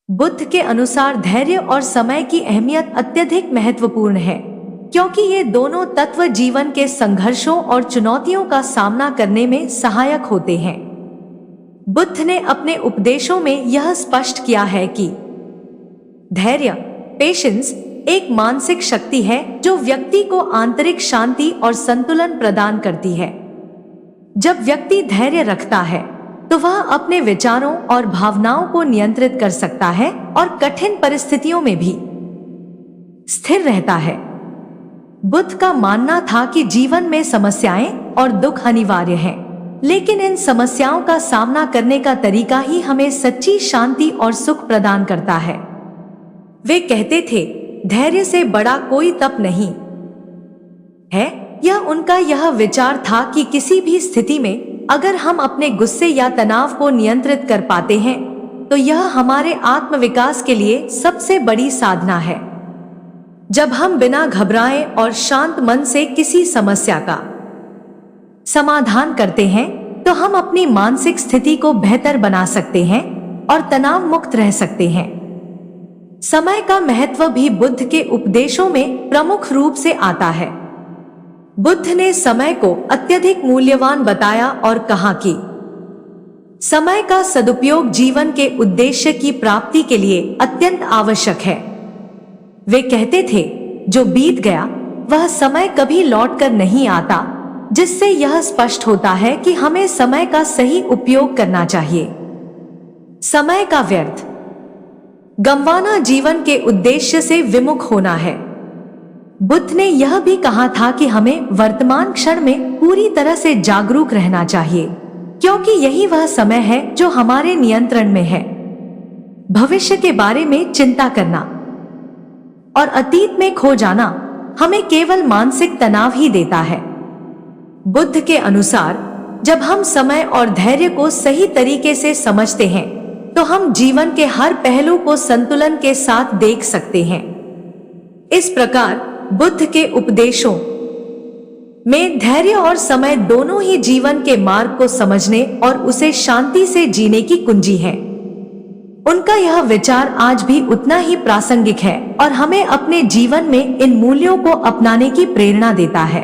बुद्ध के अनुसार धैर्य और समय की अहमियत अत्यधिक महत्वपूर्ण है, क्योंकि ये दोनों तत्व जीवन के संघर्षों और चुनौतियों का सामना करने में सहायक होते हैं। बुद्ध ने अपने उपदेशों में यह स्पष्ट किया है कि धैर्य, पेशेंस, एक मानसिक शक्ति है जो व्यक्ति को आंतरिक शांति और संतुलन प्रदान करती है। जब व्यक्ति धैर्य रखता है तो वह अपने विचारों और भावनाओं को नियंत्रित कर सकता है और कठिन परिस्थितियों में भी स्थिर रहता है। बुद्ध का मानना था कि जीवन में समस्याएं और दुख अनिवार्य हैं, लेकिन इन समस्याओं का सामना करने का तरीका ही हमें सच्ची शांति और सुख प्रदान करता है। वे कहते थे, धैर्य से बड़ा कोई तप नहीं है। यह उनका यह विचार था कि किसी भी स्थिति में अगर हम अपने गुस्से या तनाव को नियंत्रित कर पाते हैं तो यह हमारे आत्मविकास के लिए सबसे बड़ी साधना है। जब हम बिना घबराए और शांत मन से किसी समस्या का समाधान करते हैं तो हम अपनी मानसिक स्थिति को बेहतर बना सकते हैं और तनाव मुक्त रह सकते हैं। समय का महत्व भी बुद्ध के उपदेशों में प्रमुख रूप से आता है। बुद्ध ने समय को अत्यधिक मूल्यवान बताया और कहा कि समय का सदुपयोग जीवन के उद्देश्य की प्राप्ति के लिए अत्यंत आवश्यक है। वे कहते थे, जो बीत गया वह समय कभी लौटकर नहीं आता, जिससे यह स्पष्ट होता है कि हमें समय का सही उपयोग करना चाहिए। समय का व्यर्थ गंवाना जीवन के उद्देश्य से विमुख होना है। बुद्ध ने यह भी कहा था कि हमें वर्तमान क्षण में पूरी तरह से जागरूक रहना चाहिए, क्योंकि यही वह समय है जो हमारे नियंत्रण में है। भविष्य के बारे में चिंता करना और अतीत में खो जाना हमें केवल मानसिक तनाव ही देता है। बुद्ध के अनुसार जब हम समय और धैर्य को सही तरीके से समझते हैं तो हम जीवन के हर पहलू को संतुलन के साथ देख सकते हैं। इस प्रकार बुद्ध के उपदेशों में धैर्य और समय दोनों ही जीवन के मार्ग को समझने और उसे शांति से जीने की कुंजी है। उनका यह विचार आज भी उतना ही प्रासंगिक है और हमें अपने जीवन में इन मूल्यों को अपनाने की प्रेरणा देता है।